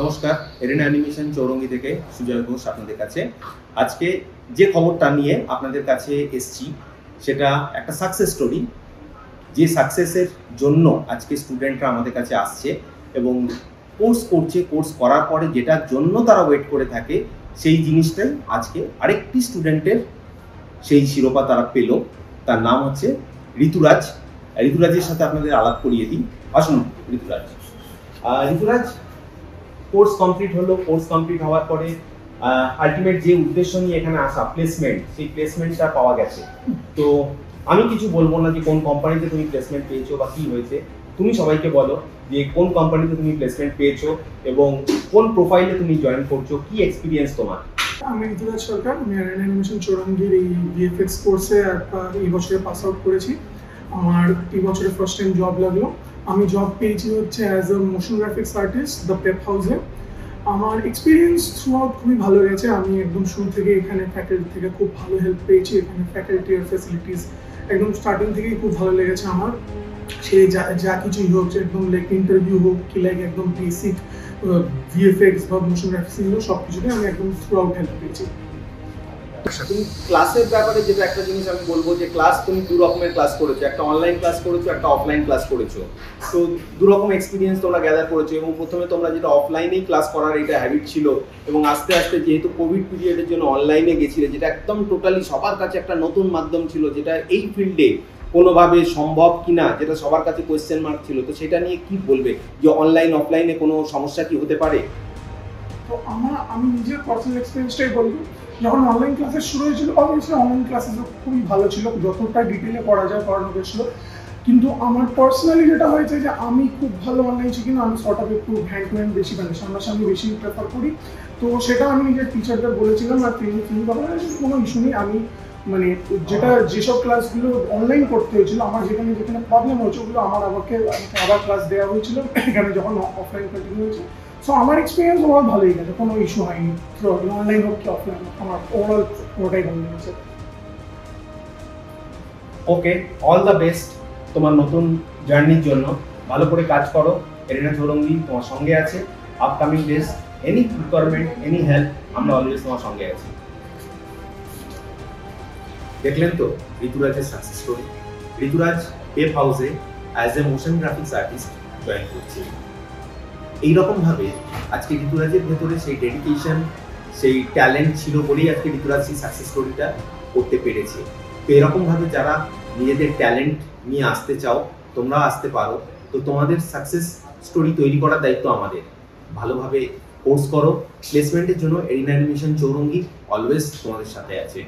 নমস্কার, arena animation Chowringhee থেকে সুজয় ঘোষ আপনাদের কাছে। আজকে যে খবরটা নিয়ে আপনাদের কাছে এসছি সেটা একটা সাকসেস স্টোরি। যে সাকসেসের জন্য আজকে স্টুডেন্টরা আমাদের কাছে আসছে এবং কোর্স করছে, কোর্স করার পরে যেটার জন্য তারা ওয়েট করে থাকে সেই জিনিসটাই আজকে আরেকটি স্টুডেন্টের সেই শিরোপা তারা পেল। তার নাম হচ্ছে ঋতুরাজ। ঋতুরাজের সাথে আপনাদের আলাপ করিয়ে দিই। আসুন ঋতুরাজ। ঋতুরাজ, কোর্স কমপ্লিট হলো, কোর্স কমপ্লিট হওয়ার পরে আলটিমেট যে উদ্দেশ্য নিয়ে এখানে আসা প্লেসমেন্ট, সেই প্লেসমেন্টটা পাওয়া গেছে। তো আমি কিছু বলবো না যে কোন কোম্পানিতে তুমি প্লেসমেন্ট পেয়েছো বা কি হয়েছে, তুমি সবাইকে বলো যে কোন কোম্পানিতে তুমি প্লেসমেন্ট পেয়েছো এবং কোন প্রোফাইলে তুমি জয়েন করছো, কি এক্সপিরিয়েন্স তোমার। আমি ঋতুরাজ সরকার, আমি এরিনা অ্যানিমেশন চৌরঙ্গির এই ভিএফএক্স কোর্সে এই বছরে পাস আউট করেছি। আমার এই বছরে ফার্স্ট টাইম জব লাগলো। আমি জব পেয়েছি হচ্ছে as a motion graphics artist the Pep হাউসে। আমার এক্সপিরিয়েন্স থ্রু আউট খুবই ভালো গেছে। আমি একদম শুরু থেকে এখানে ফ্যাকাল্টি থেকে খুব ভালো হেল্প পেয়েছি। এখানে ফ্যাকাল্টি আর ফ্যাসিলিটিস একদম স্টার্টিং থেকেই খুব ভালো লেগেছে আমার। সে যা কিছুই হোক, একদম লাইক ইন্টারভিউ হোক কি লাইক একদম বেসিক ভিএফএক্স বা মোশন গ্রাফিক্স এগুলো সব কিছুতে আমি একদম থ্রু আউট হেল্প পেয়েছি। তুমি ক্লাসের ব্যাপারে যেটা একটা জিনিস আমি বলবো যে ক্লাস তুমি দু রকমের ক্লাস করেছো, একটা অনলাইন ক্লাস করেছো, একটা অফলাইন ক্লাস করেছো। তো দু রকম এক্সপিরিয়েন্স তোমরা গ্যাদার করেছো এবং প্রথমে তোমরা যেটা অফলাইনেই ক্লাস করার এটা হ্যাবিট ছিল এবং আস্তে আস্তে যেহেতু কোভিড পিরিয়ডের জন্য অনলাইনে গেছিলে, যেটা একদম টোটালি সবার কাছে একটা নতুন মাধ্যম ছিল, যেটা এই ফিল্ডে কোনোভাবে সম্ভব কিনা, যেটা সবার কাছে কোয়েশ্চেন মার্ক ছিল। তো সেটা নিয়ে কি বলবে যে অনলাইন অফলাইনে কোনো সমস্যা কি হতে পারে? তো আমি নিজের পার্সোনাল এক্সপিরিয়েন্সটাই বলবো। যখন অনলাইন ক্লাসেস শুরু হয়েছিল, অবভিয়াসলি অনলাইন ক্লাসেস খুবই ভালো ছিল, যতটা ডিটেলে করা যায় করানো গেছিলো। কিন্তু আমার পার্সোনালি যেটা হয়েছে যে আমি খুব ভালো অনলাইন শিখি না, আমি সর্ট অফ একটু হ্যান্ড টু হ্যান্ড বেশি সামনাসামনি বেশি প্রেফার করি। তো সেটা আমি নিজের টিচারদের বলেছিলাম আর তিনি কোনো ইস্যু নেই। আমি মানে যেসব ক্লাসগুলো অনলাইন করতে হয়েছিল, আমার যেখানে প্রবলেম হয়েছে ওগুলো আমাকে আবার ক্লাস দেওয়া হয়েছিল এখানে যখন অফলাইন কন্টিনিউ হয়েছে। সো আমার এক্সপিরিয়েন্স ওভারঅল ভালোই গেছে, কোনো ইস্যু হয়নি। অনলাইন হোক কি অফলাইন হোক, আমার ওভারঅল ওটাই ভালো লেগেছে। ওকে, অল দ্য বেস্ট তোমার নতুন জার্নির জন্য। ভালো করে কাজ করো। এরিনা চৌরঙ্গি তোমার সঙ্গে আছে। Upcoming days any requirement, any help, আমরা অলওয়েজ তোমার সঙ্গে আছি। দেখলেন তো ঋতুরাজের সাকসেস স্টোরি। ঋতুরাজ পেপ হাউসে as a motion graphics artist join করছে। এইরকমভাবে আজকে ঋতুরাজের ভেতরে সেই ডেডিকেশন, সেই ট্যালেন্ট ছিল বলেই আজকে ঋতুরাজ সেই সাকসেস স্টোরিটা করতে পেরেছে। তো এরকমভাবে যারা নিজেদের ট্যালেন্ট নিয়ে আসতে চাও, তোমরা আসতে পারো। তো তোমাদের সাকসেস স্টোরি তৈরি করার দায়িত্ব আমাদের। ভালোভাবে কোর্স করো। প্লেসমেন্টের জন্য এরিনা অ্যানিমেশন চৌরঙ্গি অলওয়েজ তোমাদের সাথে আছে।